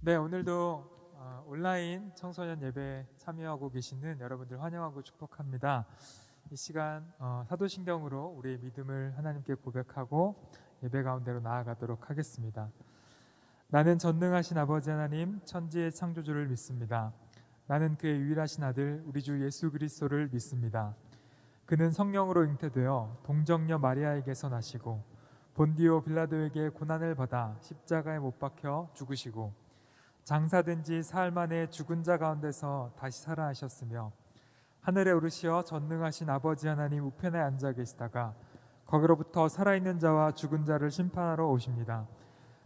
네, 오늘도 온라인 청소년 예배 참여하고 계시는 여러분들 환영하고 축복합니다. 이 시간 사도신경으로 우리의 믿음을 하나님께 고백하고 예배 가운데로 나아가도록 하겠습니다. 나는 전능하신 아버지 하나님 천지의 창조주를 믿습니다. 나는 그의 유일하신 아들 우리 주 예수 그리스도를 믿습니다. 그는 성령으로 잉태되어 동정녀 마리아에게서 나시고 본디오 빌라도에게 고난을 받아 십자가에 못 박혀 죽으시고 장사된 지 사흘 만에 죽은 자 가운데서 다시 살아나셨으며 하늘에 오르시어 전능하신 아버지 하나님 우편에 앉아 계시다가 거기로부터 살아있는 자와 죽은 자를 심판하러 오십니다.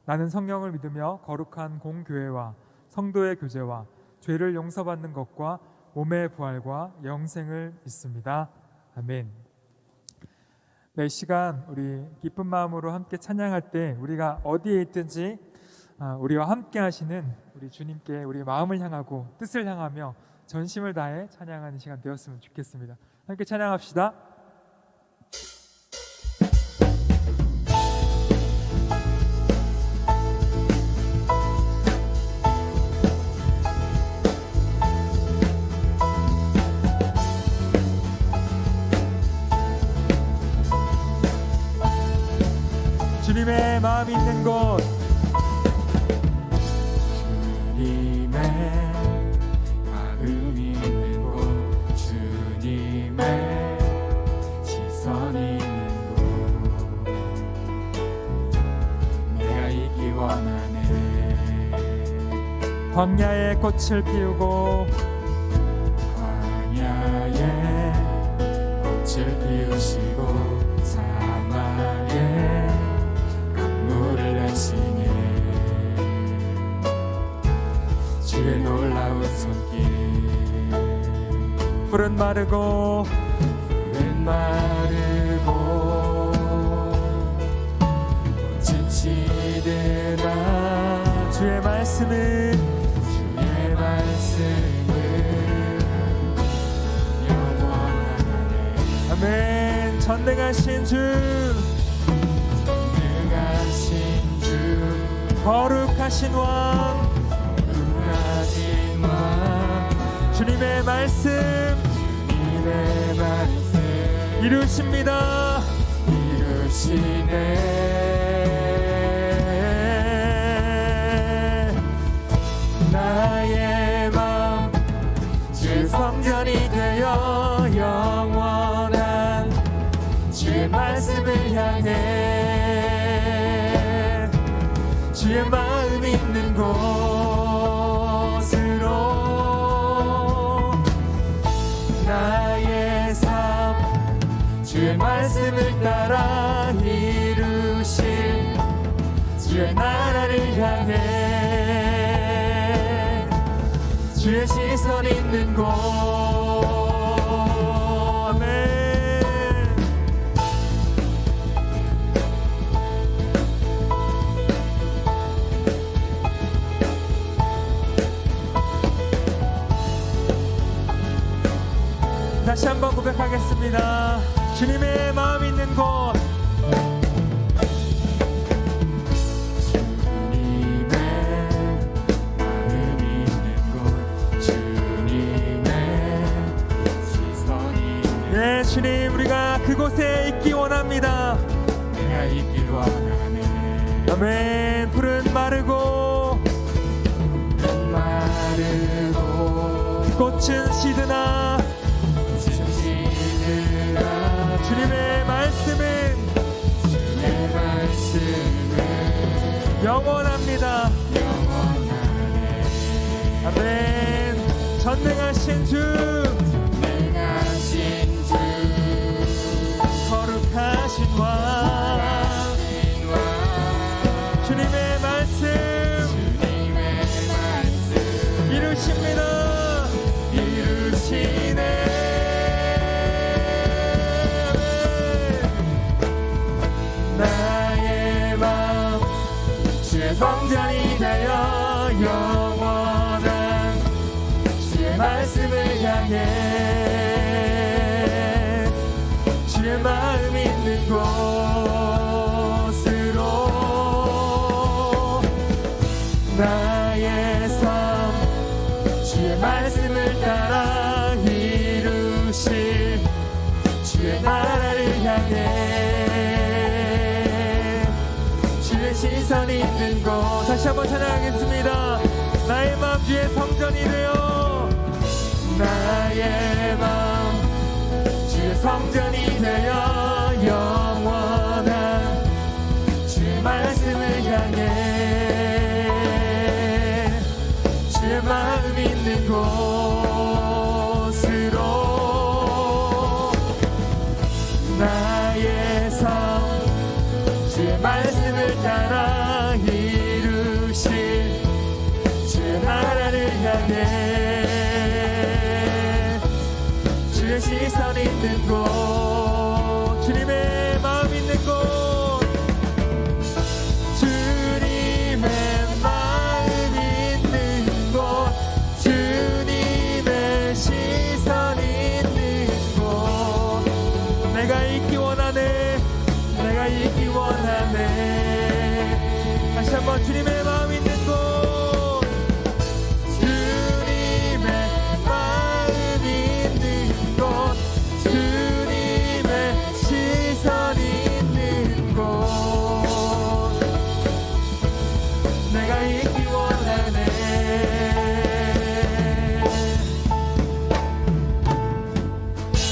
나는 성령을 믿으며 거룩한 공교회와 성도의 교제와 죄를 용서받는 것과 몸의 부활과 영생을 믿습니다. 아멘. 네, 이 시간 우리 기쁜 마음으로 함께 찬양할 때 우리가 어디에 있든지 우리와 함께 하시는 우리 주님께 우리 마음을 향하고 뜻을 향하며 전심을 다해 찬양하는 시간 되었으면 좋겠습니다. 함께 찬양합시다. 주님의 마음이 있는 곳, 주님의 마음이 있는 곳, 주님의 시선이 있는 곳, 내가 있기 원하네. 광야에 꽃을 피우고 광야에 꽃을 피우시고 사막에 강물을 하시네. 주의 놀라운 손길, 푸른 마르고 푸른 마르고 꽃은 시드나. 주의 말씀은 주의 말씀은 영원하네. 아멘. 전능하신 주, 전능하신 주, 거룩하신 왕, 거룩하신 왕, 주님의 말씀 주님의 말씀 이루십니다. 이루시네. 나의 마음 주 성전이 되어 영원한 주의 말씀을 향해 주의 마음 있는 곳으로 나의 삶 주의 말씀을 따라 이루실 주의 나라를 향해 주의 시선 있는 곳. 아멘. 다시 한번 고백하겠습니다. 주님의 마음 있는 곳, 주님의 마음이 있는 곳, 주님의 시선이 있는 네, 주님 우리가 그곳에 있기 원합니다. 내가 있길 원하네. 아멘. 푸른 마르고 마르고 꽃은 시드나 시드나. 주님의 말씀은 주의 말씀은 영원합니다. 영원하네. 아멘. 전능하신 주, 전능하신 주, 거룩하신 왕, 주님의 말씀 주님의 말씀 이루십니다. 이루시네. 나의 마음 주의 성전이 되어 영원한 주의 말씀을 향해 주의 마음 있는 곳으로 나의 선 있는 곳. 다시 한번 찬양하겠습니다. 나의 마음 주의 성전이 되어, 나의 마음 주의 성전이 되어 영원한 주의 말씀을 향해 주의 마음 있는 곳으로 나의 삶 주의 말씀을 따라 이루실 주의 나라를 향해 주의 시선 있는 곳, 주님의 마음 있는 곳, 주님의 마음 있는 곳, 주님의 시선 있는 곳. 내가 있기 원하네, 내가 있기 원하네. 다시 한번 주님의 마음 있는 곳, 주님의 마음 있는 곳, 주님의 시선 있는 곳. 내가 있기 원하네.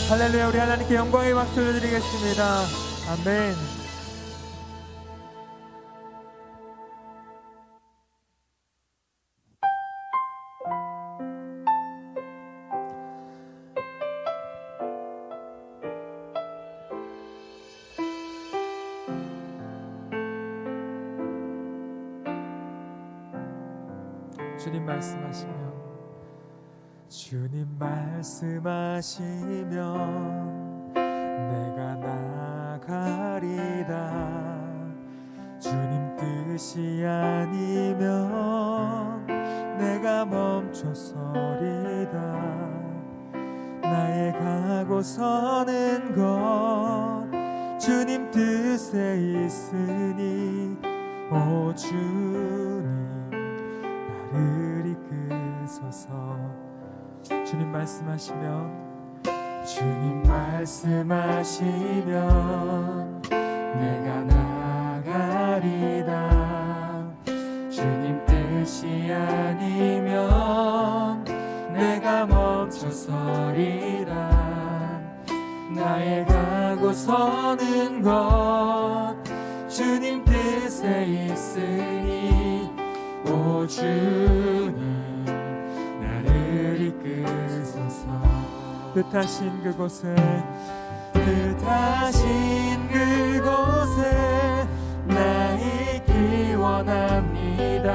할렐루야. 우리 하나님께 영광의 박수 드리겠습니다. 아멘. 주님 말씀하시면, 주님 말씀하시면 내가 나가리다. 주님 뜻이 아니면 내가 멈춰서리다. 나의 가고 서는 것 주님 뜻에 있으니, 오 주님 나를 이끄소서. 주님 말씀하시면, 주님 말씀하시면 내가 나가리다. 주님 뜻이 아니면 내가 멈춰서리라. 나의 가고 서는 것 주님 뜻에 있으니, 오 주님 나를 이끄소서. 뜻하신 그곳에, 뜻하신 그곳에 나 있기 원합니다.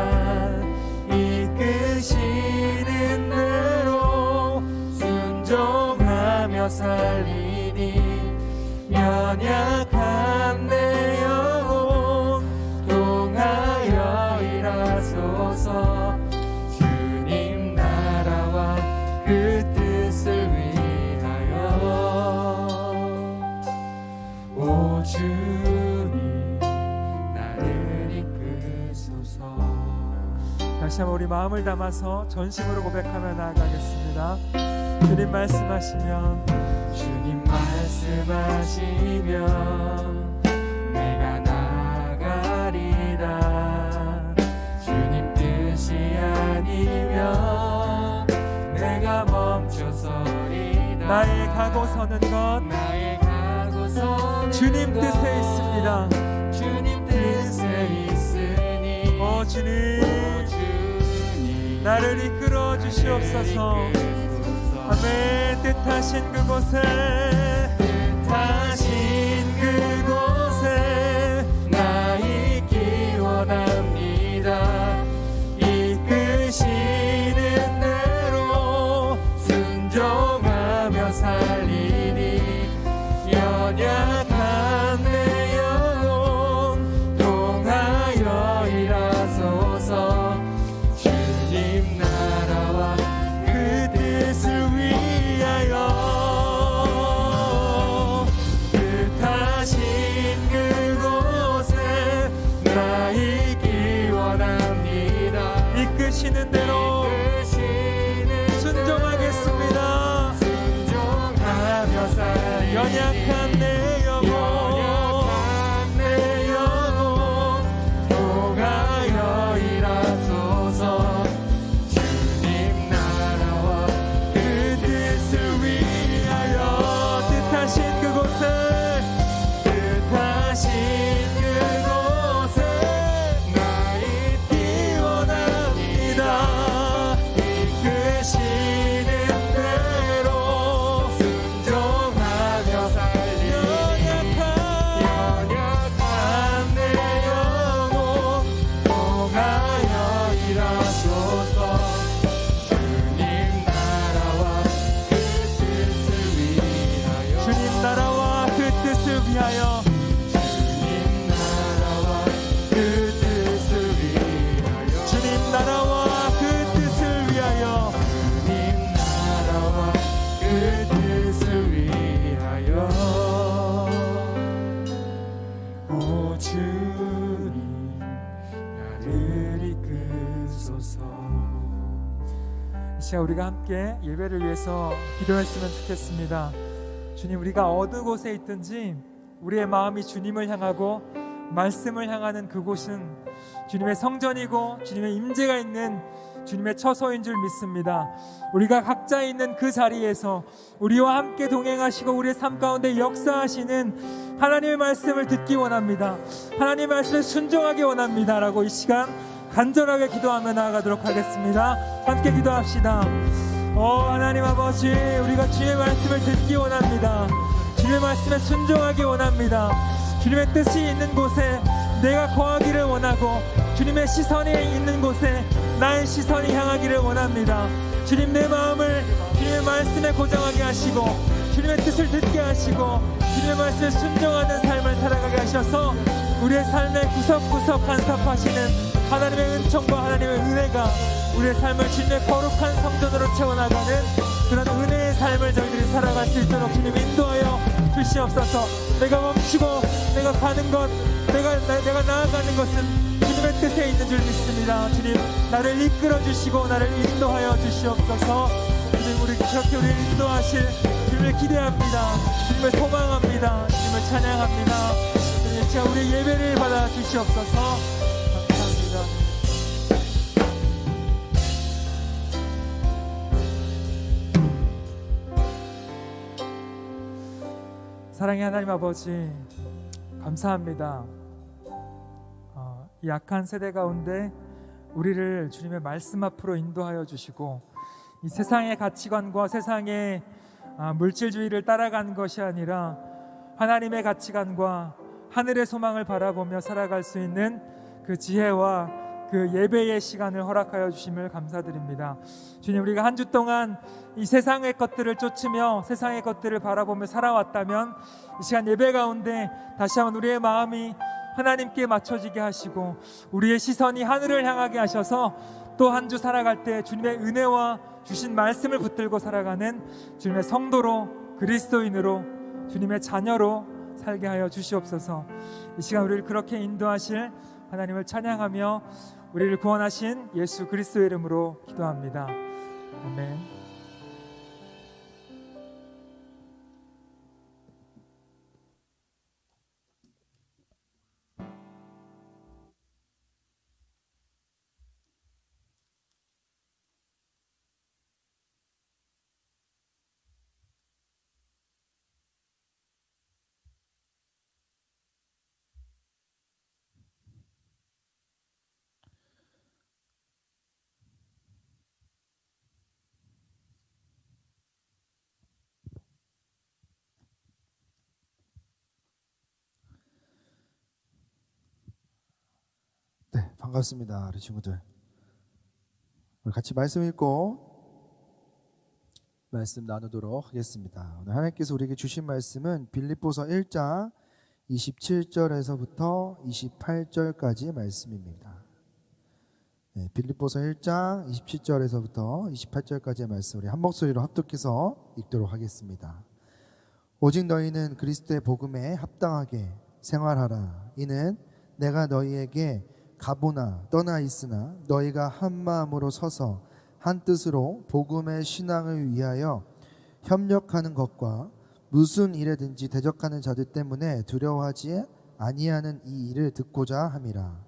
이끄시는 대로 순종하며 살리니, 연약한 내 영혼 통하여 일하소서. 주님 나라와 그 뜻을 위하여, 오 주님 나를 이끄소서. 다시 한번 우리 마음을 담아서 전심으로 고백하며 나아가겠습니다. 주님 말씀하시면, 주님 말씀하시면 내가 나가리다. 주님 뜻이 아니면 내가 멈춰서리다. 나의 가고 서는 것, 나의 가고 서는 주님 뜻에 있습니다. 주님 뜻에 있으니, 오 주님, 나를 이끌어 주시옵소서. 아멘. 뜻하신 그곳에, 뜻하신 그곳에 나 있기 원합니다. 이끄시는 대로 순종하며 살리니, 연약한 내 영혼 통하여 일하소서. 주님 나라와 그 뜻을 위하여, 오 주님 나를 이끄소서. 이 시간 우리가 함께 예배를 위해서 기도했으면 좋겠습니다. 주님, 우리가 어느 곳에 있든지 우리의 마음이 주님을 향하고 말씀을 향하는 그곳은 주님의 성전이고 주님의 임재가 있는 주님의 처소인 줄 믿습니다. 우리가 각자 있는 그 자리에서 우리와 함께 동행하시고 우리의 삶 가운데 역사하시는 하나님의 말씀을 듣기 원합니다. 하나님의 말씀에 순종하기 원합니다 라고 이 시간 간절하게 기도하며 나아가도록 하겠습니다. 함께 기도합시다. 하나님 아버지, 우리가 주의 말씀을 듣기 원합니다. 주의 말씀에 순종하기 원합니다. 주님의 뜻이 있는 곳에 내가 거하기를 원하고 주님의 시선이 있는 곳에 나의 시선이 향하기를 원합니다. 주님, 내 마음을 주님의 말씀에 고정하게 하시고 주님의 뜻을 듣게 하시고 주님의 말씀에 순종하는 삶을 살아가게 하셔서 우리의 삶의 구석구석 간섭하시는 하나님의 은총과 하나님의 은혜가 우리의 삶을 주님의 거룩한 성전으로 채워나가는 그런 은혜의 삶을 저희들이 살아갈 수 있도록 주님 인도하여 주시옵소서. 내가 멈추고 내가 가는 것, 내가 나아가는 것은 주님의 뜻에 있는 줄 믿습니다. 주님, 나를 이끌어 주시고 나를 인도하여 주시옵소서. 주님, 그렇게 우리를 인도하실 주님을 기대합니다. 주님을 소망합니다. 주님을 찬양합니다. 주님, 제가 우리의 예배를 받아 주시옵소서. 감사합니다. 사랑의 하나님 아버지, 감사합니다. 이 약한 세대 가운데 우리를 주님의 말씀 앞으로 인도하여 주시고 이 세상의 가치관과 세상의 물질주의를 따라가는 것이 아니라 하나님의 가치관과 하늘의 소망을 바라보며 살아갈 수 있는 그 지혜와 그 예배의 시간을 허락하여 주심을 감사드립니다. 주님, 우리가 한 주 동안 이 세상의 것들을 쫓으며 세상의 것들을 바라보며 살아왔다면 이 시간 예배 가운데 다시 한번 우리의 마음이 하나님께 맞춰지게 하시고 우리의 시선이 하늘을 향하게 하셔서 또 한 주 살아갈 때 주님의 은혜와 주신 말씀을 붙들고 살아가는 주님의 성도로, 그리스도인으로, 주님의 자녀로 살게 하여 주시옵소서. 이 시간 우리를 그렇게 인도하실 하나님을 찬양하며 우리를 구원하신 예수 그리스도의 이름으로 기도합니다. 아멘. 네, 반갑습니다. 우리 친구들. 우리 같이 말씀 읽고 말씀 나누도록 하겠습니다. 오늘 하나님께서 우리에게 주신 말씀은 빌립보서 1장 27절에서부터 28절까지의 말씀입니다. 네, 빌립보서 1장 27절에서부터 28절까지의 말씀 우리 한 목소리로 합독해서 읽도록 하겠습니다. 오직 너희는 그리스도의 복음에 합당하게 생활하라. 이는 내가 너희에게 가보나 떠나 있으나 너희가 한 마음으로 서서 한 뜻으로 복음의 신앙을 위하여 협력하는 것과 무슨 일에든지 대적하는 자들 때문에 두려워하지 아니하는 이 일을 듣고자 함이라.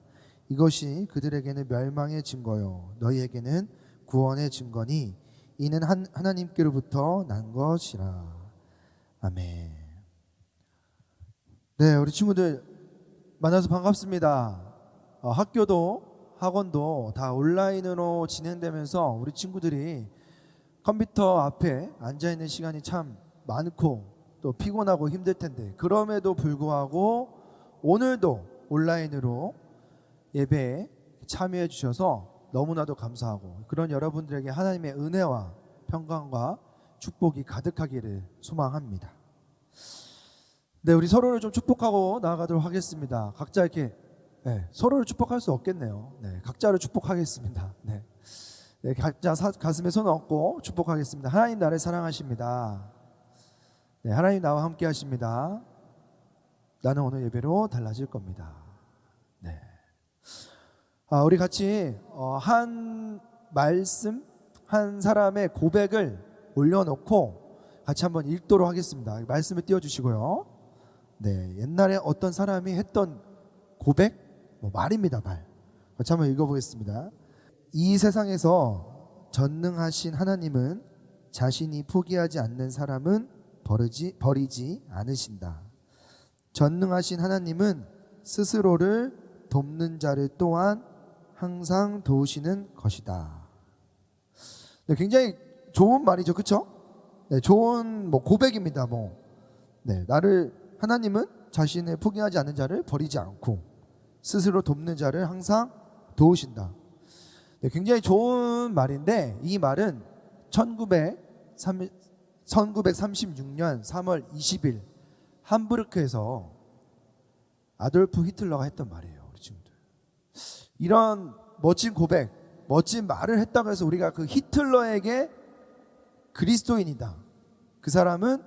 이것이 그들에게는 멸망의 증거요 너희에게는 구원의 증거니 이는 하나님께로부터 난 것이라. 아멘. 네, 우리 친구들 만나서 반갑습니다. 학교도 학원도 다 온라인으로 진행되면서 우리 친구들이 컴퓨터 앞에 앉아있는 시간이 참 많고 또 피곤하고 힘들 텐데 그럼에도 불구하고 오늘도 온라인으로 예배에 참여해 주셔서 너무나도 감사하고 그런 여러분들에게 하나님의 은혜와 평강과 축복이 가득하기를 소망합니다. 네, 우리 서로를 좀 축복하고 나아가도록 하겠습니다. 각자 이렇게 서로를 축복할 수 없겠네요. 네, 각자를 축복하겠습니다. 네, 각자 가슴에 손 얹고 축복하겠습니다. 하나님, 나를 사랑하십니다. 네, 하나님 나와 함께 하십니다. 나는 오늘 예배로 달라질 겁니다. 네. 우리 같이 한 말씀, 한 사람의 고백을 올려놓고 같이 한번 읽도록 하겠습니다. 말씀을 띄워주시고요. 네, 옛날에 어떤 사람이 했던 고백, 말입니다, 말. 같이 한번 읽어보겠습니다. 이 세상에서 전능하신 하나님은 자신이 포기하지 않는 사람은 버리지 않으신다. 전능하신 하나님은 스스로를 돕는 자를 또한 항상 도우시는 것이다. 네, 굉장히 좋은 말이죠, 그렇죠? 네, 좋은 고백입니다. 네, 하나님은 자신을 포기하지 않는 자를 버리지 않고 스스로 돕는 자를 항상 도우신다. 네, 굉장히 좋은 말인데 이 말은 1936년 3월 20일 함부르크에서 아돌프 히틀러가 했던 말이에요. 우리 친구들. 이런 멋진 고백, 멋진 말을 했다고 해서 우리가 그 히틀러에게 그리스도인이다, 그 사람은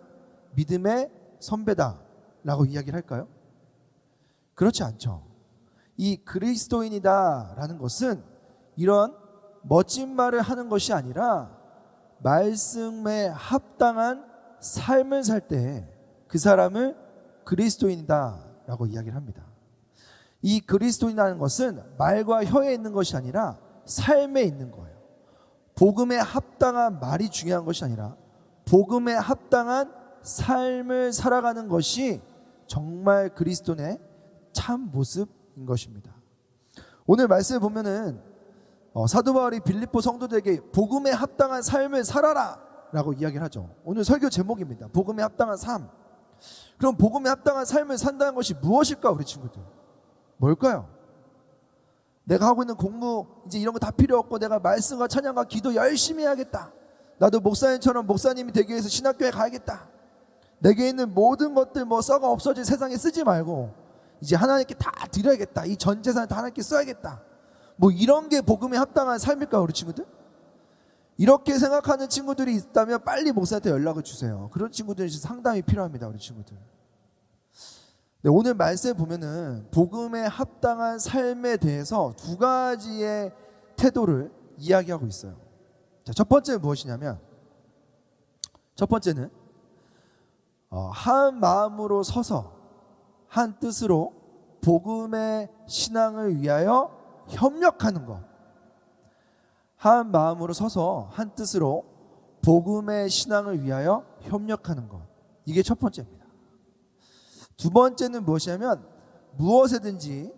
믿음의 선배다 라고 이야기를 할까요? 그렇지 않죠. 이 그리스도인이다 라는 것은 이런 멋진 말을 하는 것이 아니라 말씀에 합당한 삶을 살 때 그 사람을 그리스도인이다 라고 이야기를 합니다. 이 그리스도인이라는 것은 말과 혀에 있는 것이 아니라 삶에 있는 거예요. 복음에 합당한 말이 중요한 것이 아니라 복음에 합당한 삶을 살아가는 것이 정말 그리스도인의 참 모습인 것입니다. 오늘 말씀을 보면은 사도 바울이 빌립보 성도들에게 복음에 합당한 삶을 살아라 라고 이야기를 하죠. 오늘 설교 제목입니다. 복음에 합당한 삶. 그럼 복음에 합당한 삶을 산다는 것이 무엇일까, 우리 친구들? 뭘까요? 내가 하고 있는 공부 이제 이런 거 다 필요 없고 내가 말씀과 찬양과 기도 열심히 해야겠다. 나도 목사님처럼 목사님이 되기 위해서 신학교에 가야겠다. 내게 있는 모든 것들 썩어 없어질 세상에 쓰지 말고 이제 하나님께 다 드려야겠다. 이 전 재산을 다 하나님께 써야겠다. 이런 게 복음에 합당한 삶일까요, 우리 친구들? 이렇게 생각하는 친구들이 있다면 빨리 목사한테 연락을 주세요. 그런 친구들이 상담이 필요합니다, 우리 친구들. 네, 오늘 말씀에 보면은 복음에 합당한 삶에 대해서 두 가지의 태도를 이야기하고 있어요. 자, 첫 번째는 무엇이냐면, 첫 번째는 한 마음으로 서서 한 뜻으로 복음의 신앙을 위하여 협력하는 것. 한 마음으로 서서 한 뜻으로 복음의 신앙을 위하여 협력하는 것. 이게 첫 번째입니다. 두 번째는 무엇이냐면 무엇에든지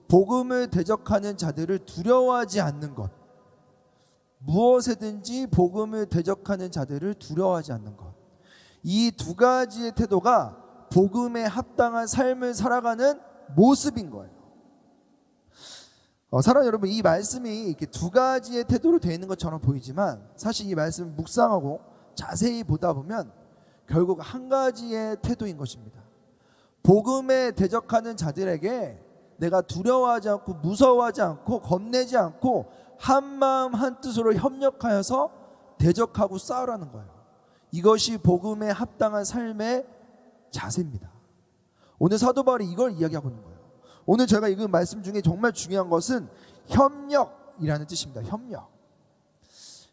복음을 대적하는 자들을 두려워하지 않는 것. 무엇에든지 복음을 대적하는 자들을 두려워하지 않는 것. 이 두 가지의 태도가 복음에 합당한 삶을 살아가는 모습인 거예요. 사랑하는 여러분, 이 말씀이 이렇게 두 가지의 태도로 되어 있는 것처럼 보이지만 사실 이 말씀을 묵상하고 자세히 보다 보면 결국 한 가지의 태도인 것입니다. 복음에 대적하는 자들에게 내가 두려워하지 않고 무서워하지 않고 겁내지 않고 한 마음 한 뜻으로 협력하여서 대적하고 싸우라는 거예요. 이것이 복음에 합당한 삶의 자세입니다. 오늘 사도 바울이 이걸 이야기하고 있는 거예요. 오늘 제가 읽은 말씀 중에 정말 중요한 것은 협력이라는 뜻입니다. 협력.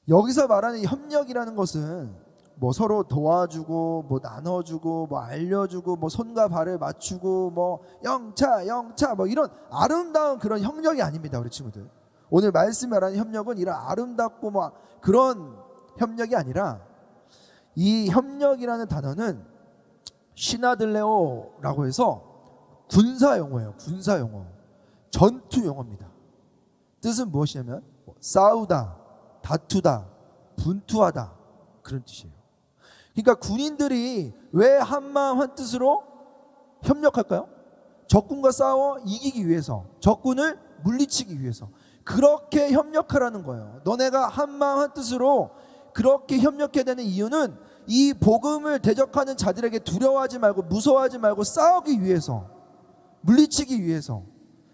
여기서 말하는 협력이라는 것은 서로 도와주고 나눠주고 알려주고 손과 발을 맞추고 영차 이런 아름다운 그런 협력이 아닙니다, 우리 친구들. 오늘 말씀에 말하는 협력은 이런 아름답고 그런 협력이 아니라 이 협력이라는 단어는 시나들레오라고 해서 군사 용어예요. 군사 용어. 전투 용어입니다. 뜻은 무엇이냐면 싸우다, 다투다, 분투하다, 그런 뜻이에요. 그러니까 군인들이 왜 한마음 한뜻으로 협력할까요? 적군과 싸워 이기기 위해서, 적군을 물리치기 위해서. 그렇게 협력하라는 거예요. 너네가 한마음 한뜻으로 그렇게 협력해야 되는 이유는 이 복음을 대적하는 자들에게 두려워하지 말고 무서워하지 말고 싸우기 위해서, 물리치기 위해서,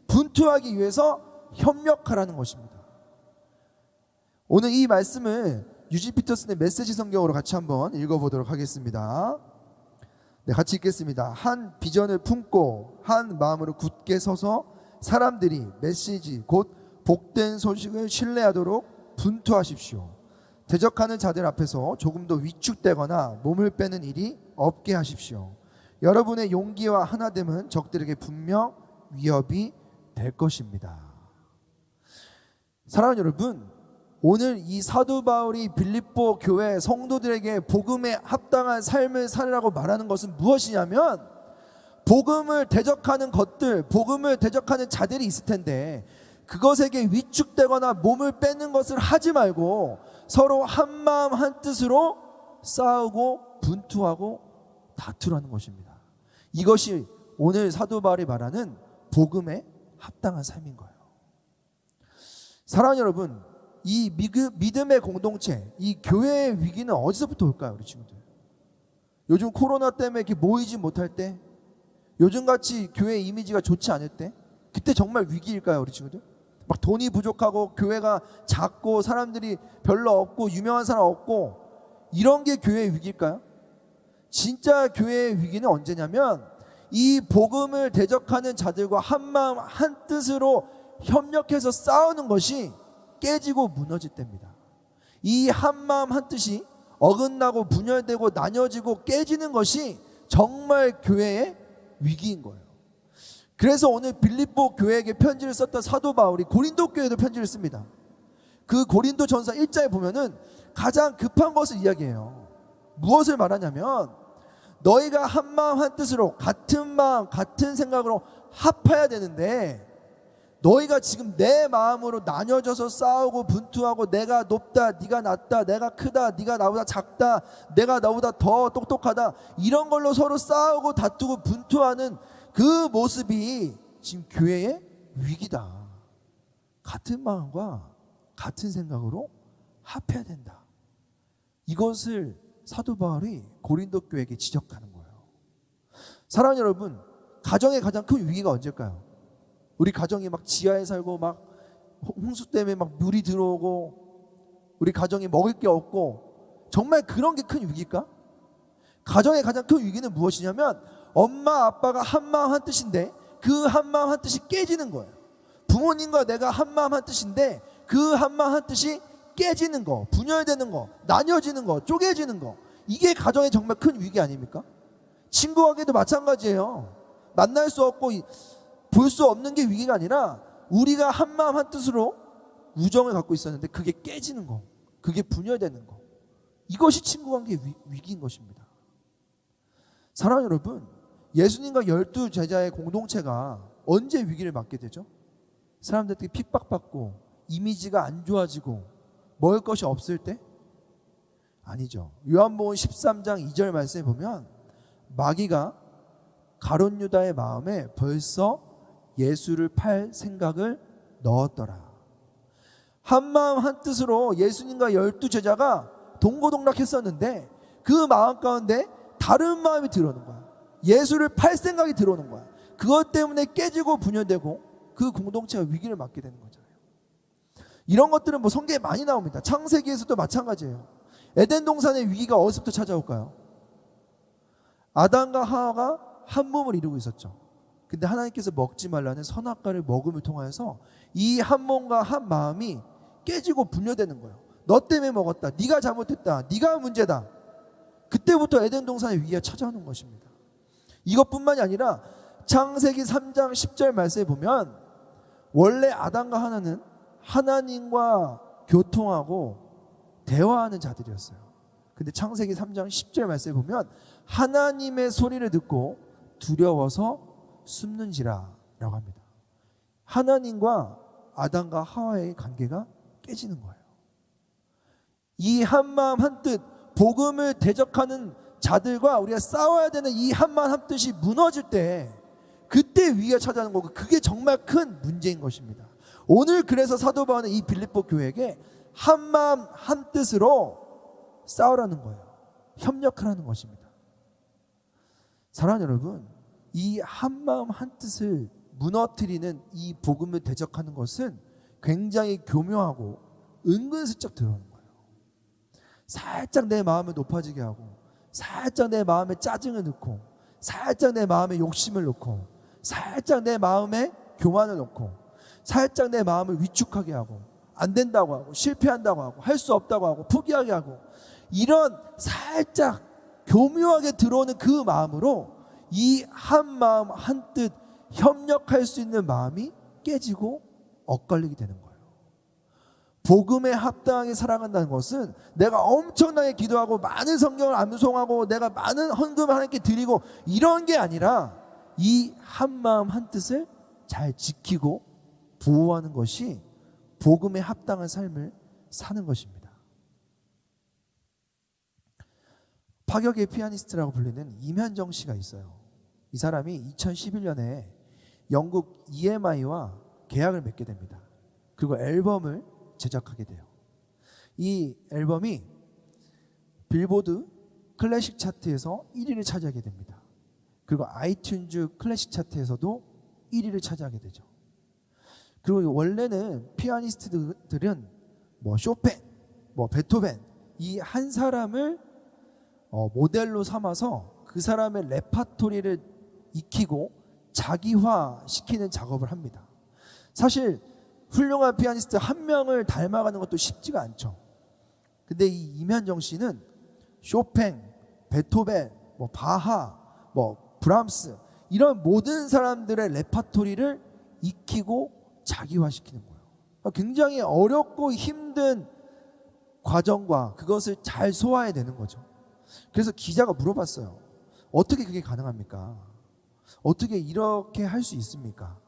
분투하기 위해서 협력하라는 것입니다. 오늘 이 말씀을 유진 피터슨의 메시지 성경으로 같이 한번 읽어보도록 하겠습니다. 네, 같이 읽겠습니다. 한 비전을 품고 한 마음으로 굳게 서서 사람들이 메시지 곧 복된 소식을 신뢰하도록 분투하십시오. 대적하는 자들 앞에서 조금 더 위축되거나 몸을 빼는 일이 없게 하십시오. 여러분의 용기와 하나됨은 적들에게 분명 위협이 될 것입니다. 사랑하는 여러분, 오늘 이 사도 바울이 빌립보 교회 성도들에게 복음에 합당한 삶을 살으라고 말하는 것은 무엇이냐면, 복음을 대적하는 것들, 복음을 대적하는 자들이 있을 텐데 그것에게 위축되거나 몸을 빼는 것을 하지 말고 서로 한마음 한뜻으로 싸우고 분투하고 다투라는 것입니다. 이것이 오늘 사도 바울이 말하는 복음에 합당한 삶인 거예요. 사랑하는 여러분, 이 믿음의 공동체, 이 교회의 위기는 어디서부터 올까요, 우리 친구들? 요즘 코로나 때문에 이렇게 모이지 못할 때, 요즘같이 교회 이미지가 좋지 않을 때, 그때 정말 위기일까요, 우리 친구들? 막 돈이 부족하고 교회가 작고 사람들이 별로 없고 유명한 사람 없고 이런 게 교회의 위기일까요? 진짜 교회의 위기는 언제냐면, 이 복음을 대적하는 자들과 한마음 한뜻으로 협력해서 싸우는 것이 깨지고 무너질 때입니다. 이 한마음 한뜻이 어긋나고 분열되고 나뉘어지고 깨지는 것이 정말 교회의 위기인 거예요. 그래서 오늘 빌립보 교회에게 편지를 썼던 사도 바울이 고린도 교회에도 편지를 씁니다. 그 고린도 전서 1장에 보면은 가장 급한 것을 이야기해요. 무엇을 말하냐면, 너희가 한마음 한뜻으로 같은 마음 같은 생각으로 합해야 되는데, 너희가 지금 내 마음으로 나뉘어져서 싸우고 분투하고 내가 높다 네가 낮다, 내가 크다 네가 나보다 작다, 내가 너보다 더 똑똑하다, 이런 걸로 서로 싸우고 다투고 분투하는 그 모습이 지금 교회의 위기다. 같은 마음과 같은 생각으로 합해야 된다. 이것을 사도 바울이 고린도 교회에게 지적하는 거예요. 사랑하는 여러분, 가정의 가장 큰 위기가 언제일까요? 우리 가정이 막 지하에 살고 막 홍수 때문에 막 물이 들어오고 우리 가정이 먹을 게 없고, 정말 그런 게 큰 위기일까? 가정의 가장 큰 위기는 무엇이냐면, 엄마 아빠가 한마음 한뜻인데 그 한마음 한뜻이 깨지는 거예요. 부모님과 내가 한마음 한뜻인데 그 한마음 한뜻이 깨지는 거, 분열되는 거, 나뉘어지는 거, 쪼개지는 거, 이게 가정의 정말 큰 위기 아닙니까? 친구 관계도 마찬가지예요. 만날 수 없고 볼 수 없는 게 위기가 아니라 우리가 한마음 한뜻으로 우정을 갖고 있었는데 그게 깨지는 거, 그게 분열되는 거, 이것이 친구 관계의 위기인 것입니다. 사랑하는 여러분, 예수님과 12제자의 공동체가 언제 위기를 맞게 되죠? 사람들에게 핍박받고 이미지가 안 좋아지고 먹을 것이 없을 때? 아니죠. 요한복음 13장 2절 말씀에 보면 마귀가 가룟 유다의 마음에 벌써 예수를 팔 생각을 넣었더라. 한마음 한뜻으로 예수님과 12제자가 동고동락했었는데 그 마음 가운데 다른 마음이 들어오는 거야. 예수를 팔 생각이 들어오는 거야. 그것 때문에 깨지고 분열되고 그 공동체가 위기를 맞게 되는 거잖아요. 이런 것들은 뭐 성경에 많이 나옵니다. 창세기에서도 마찬가지예요. 에덴 동산의 위기가 어디서부터 찾아올까요? 아담과 하와가 한 몸을 이루고 있었죠. 근데 하나님께서 먹지 말라는 선악과를 먹음을 통하여서 이 한 몸과 한 마음이 깨지고 분열되는 거예요. 너 때문에 먹었다, 네가 잘못했다, 네가 문제다. 그때부터 에덴 동산의 위기가 찾아오는 것입니다. 이것뿐만이 아니라 창세기 3장 10절 말씀에 보면 원래 아담과 하나는 하나님과 교통하고 대화하는 자들이었어요. 근데 창세기 3장 10절 말씀에 보면 하나님의 소리를 듣고 두려워서 숨는지라 라고 합니다. 하나님과 아담과 하와의 관계가 깨지는 거예요. 이 한마음 한뜻 복음을 대적하는 자들과 우리가 싸워야 되는 이 한마음 한뜻이 무너질 때, 그때 위기가 찾아오는 거고, 그게 정말 큰 문제인 것입니다. 오늘 그래서 사도 바울은 이 빌립보 교회에게 한마음 한뜻으로 싸우라는 거예요. 협력하라는 것입니다. 사랑하는 여러분, 이 한마음 한뜻을 무너뜨리는 이 복음을 대적하는 것은 굉장히 교묘하고 은근슬쩍 들어오는 거예요. 살짝 내 마음을 높아지게 하고 살짝 내 마음에 짜증을 넣고 살짝 내 마음에 욕심을 놓고, 살짝 내 마음에 교만을 놓고, 살짝 내 마음을 위축하게 하고, 안 된다고 하고, 실패한다고 하고, 할 수 없다고 하고, 포기하게 하고, 이런 살짝 교묘하게 들어오는 그 마음으로 이 한 마음 한뜻 협력할 수 있는 마음이 깨지고 엇갈리게 되는 거예요. 복음에 합당하게 살아간다는 것은 내가 엄청나게 기도하고 많은 성경을 암송하고 내가 많은 헌금을 하나님께 드리고 이런 게 아니라 이 한 마음 한뜻을 잘 지키고 보호하는 것이 복음에 합당한 삶을 사는 것입니다. 파격의 피아니스트라고 불리는 임현정 씨가 있어요. 이 사람이 2011년에 영국 EMI와 계약을 맺게 됩니다. 그리고 앨범을 제작하게 돼요. 이 앨범이 빌보드 클래식 차트에서 1위를 차지하게 됩니다. 그리고 아이튠즈 클래식 차트에서도 1위를 차지하게 되죠. 그리고 원래는 피아니스트들은 뭐 쇼팽, 뭐 베토벤 이 한 사람을 모델로 삼아서 그 사람의 레파토리를 익히고 자기화시키는 작업을 합니다. 사실 훌륭한 피아니스트 한 명을 닮아가는 것도 쉽지가 않죠. 근데 이 임현정 씨는 쇼팽, 베토벤, 뭐 바하, 뭐 브람스 이런 모든 사람들의 레파토리를 익히고 자기화시키는 거예요. 굉장히 어렵고 힘든 과정과 그것을 잘 소화해야 되는 거죠. 그래서 기자가 물어봤어요. 어떻게 그게 가능합니까? 어떻게 이렇게 할 수 있습니까?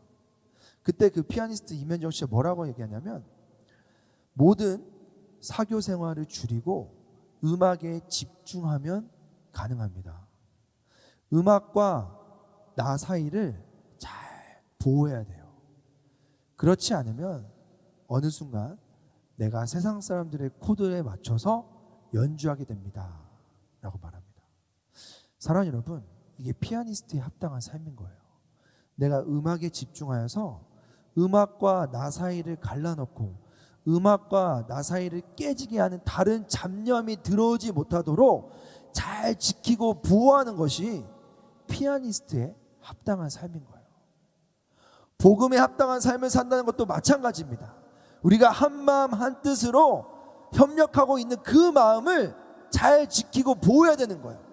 그때 그 피아니스트 임현정 씨가 뭐라고 얘기하냐면 모든 사교 생활을 줄이고 음악에 집중하면 가능합니다. 음악과 나 사이를 잘 보호해야 돼요. 그렇지 않으면 어느 순간 내가 세상 사람들의 코드에 맞춰서 연주하게 됩니다. 라고 말합니다. 사랑하는 여러분, 이게 피아니스트에 합당한 삶인 거예요. 내가 음악에 집중하여서 음악과 나 사이를 갈라놓고 음악과 나 사이를 깨지게 하는 다른 잡념이 들어오지 못하도록 잘 지키고 보호하는 것이 피아니스트에 합당한 삶인 거예요. 복음에 합당한 삶을 산다는 것도 마찬가지입니다. 우리가 한 마음 한 뜻으로 협력하고 있는 그 마음을 잘 지키고 보호해야 되는 거예요.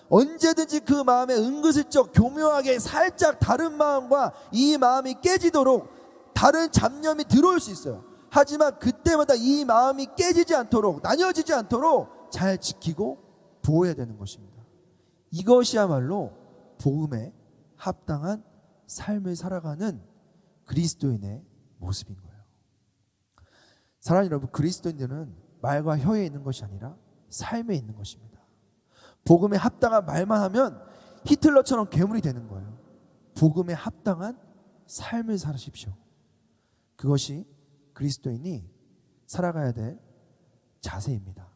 언제든지 그 마음에 은근슬쩍 교묘하게 살짝 다른 마음과 이 마음이 깨지도록 다른 잡념이 들어올 수 있어요. 하지만 그때마다 이 마음이 깨지지 않도록 나뉘어지지 않도록 잘 지키고 보호해야 되는 것입니다. 이것이야말로 복음에 합당한 삶을 살아가는 그리스도인의 모습인 거예요. 사랑하는 여러분, 그리스도인들은 말과 혀에 있는 것이 아니라 삶에 있는 것입니다. 복음에 합당한 말만 하면 히틀러처럼 괴물이 되는 거예요. 복음에 합당한 삶을 사십시오. 그것이 그리스도인이 살아가야 될 자세입니다.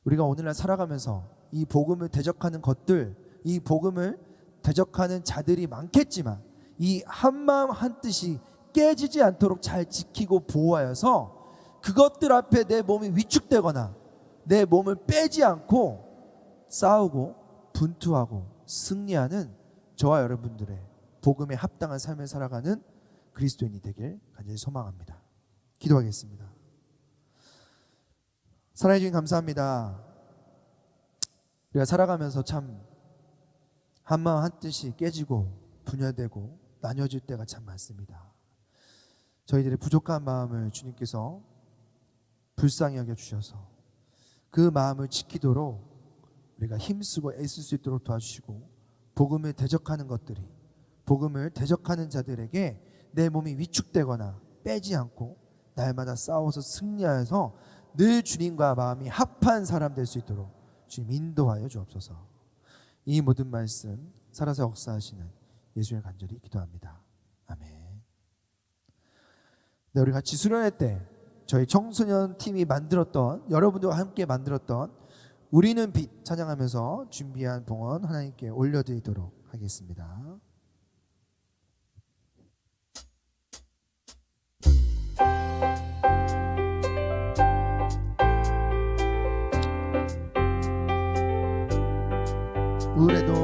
우리가 오늘날 살아가면서 이 복음을 대적하는 것들, 이 복음을 대적하는 자들이 많겠지만 이 한마음 한뜻이 깨지지 않도록 잘 지키고 보호하여서 그것들 앞에 내 몸이 위축되거나 내 몸을 빼지 않고 싸우고 분투하고 승리하는 저와 여러분들의 복음에 합당한 삶을 살아가는 그리스도인이 되길 간절히 소망합니다. 기도하겠습니다. 사랑해 주님 감사합니다. 우리가 살아가면서 참 한마음 한뜻이 깨지고 분열되고 나뉘어질 때가 참 많습니다. 저희들의 부족한 마음을 주님께서 불쌍히 여겨주셔서 그 마음을 지키도록 우리가 힘쓰고 애쓸 수 있도록 도와주시고 복음을 대적하는 것들이 복음을 대적하는 자들에게 내 몸이 위축되거나 빼지 않고 날마다 싸워서 승리하여서 늘 주님과 마음이 합한 사람 될 수 있도록 주님 인도하여 주옵소서. 이 모든 말씀 살아서 역사하시는 예수의 간절히 기도합니다. 아멘. 네, 우리 같이 수련회 때 저희 청소년 팀이 만들었던 여러분들과 함께 만들었던 우리는 빛 찬양하면서 준비한 봉헌 하나님께 올려드리도록 하겠습니다. 우울해도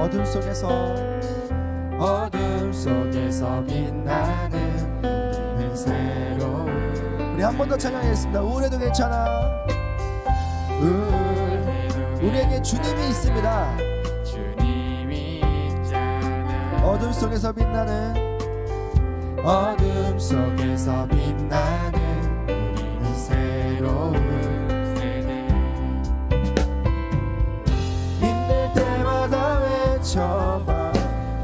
어둠 속에서 빛나는 우리는 새로운 우리 한 번 더 찬양하겠습니다. 우울해도 괜찮아. 우리에게 주님이 있습니다. 주님이 있잖아. 어둠 속에서 빛나는 우리는 새로운 세대. 힘들 때마다 외쳐봐.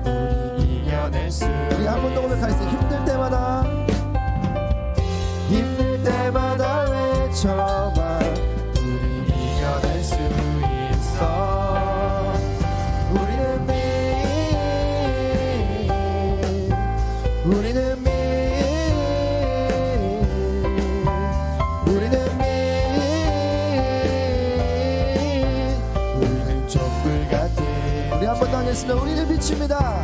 우리 이겨낼 수 우리 한 번 더 고백하겠습니다. 힘들 때마다 외쳐봐. 우리 이겨낼 수 있어. 우리는 촛불 같은 우리 한 번 더 하겠습니다. 우리는 빛입니다.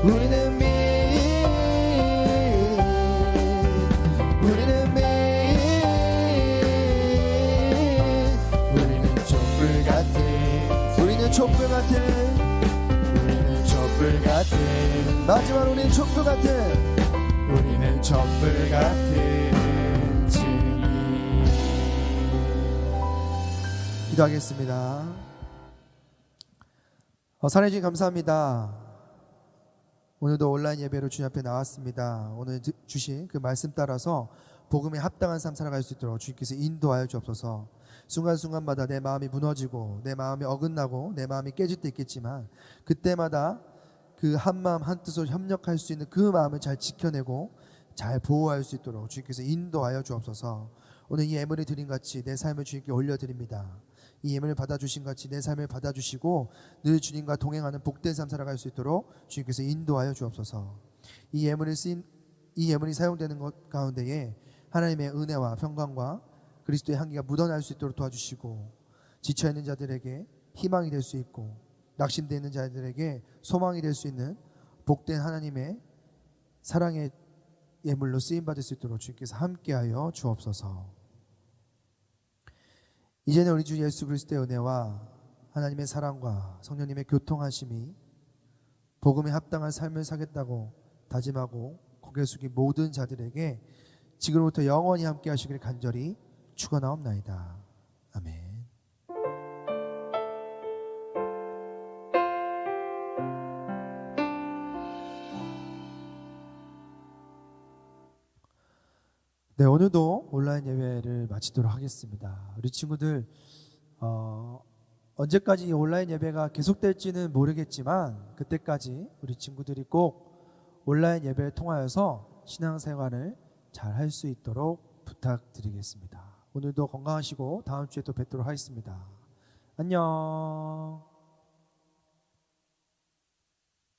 우리는 촛불 같은 마지막 우리는 촛불 같은 우리는 촛불 같은 증인. 기도하겠습니다. 사랑해 주님 감사합니다. 오늘도 온라인 예배로 주님 앞에 나왔습니다. 오늘 주신 그 말씀 따라서 복음에 합당한 삶 살아갈 수 있도록 주님께서 인도하여 주옵소서. 순간순간마다 내 마음이 무너지고 내 마음이 어긋나고 내 마음이 깨질 때 있겠지만 그때마다 그 한마음 한뜻으로 협력할 수 있는 그 마음을 잘 지켜내고 잘 보호할 수 있도록 주님께서 인도하여 주옵소서. 오늘 이 예물을 드린 같이 내 삶을 주님께 올려드립니다. 이 예물을 받아주신 같이 내 삶을 받아주시고 늘 주님과 동행하는 복된 삶 살아갈 수 있도록 주님께서 인도하여 주옵소서. 이 예물이 사용되는 것 가운데에 하나님의 은혜와 평강과 그리스도의 향기가 묻어날 수 있도록 도와주시고 지쳐있는 자들에게 희망이 될 수 있고 낙심되어 있는 자들에게 소망이 될 수 있는 복된 하나님의 사랑의 예물로 쓰임받을 수 있도록 주님께서 함께하여 주옵소서. 이제는 우리 주 예수 그리스도의 은혜와 하나님의 사랑과 성령님의 교통하심이 복음에 합당한 삶을 살겠다고 다짐하고 고개 숙인 모든 자들에게 지금부터 영원히 함께 하시기를 간절히 축원하옵나이다. 아멘. 네, 오늘도 온라인 예배를 마치도록 하겠습니다. 우리 친구들 언제까지 이 온라인 예배가 계속될지는 모르겠지만 그때까지 우리 친구들이 꼭 온라인 예배를 통하여서 신앙생활을 잘 할 수 있도록 부탁드리겠습니다. 오늘도 건강하시고 다음 주에 또 뵙도록 하겠습니다. 안녕.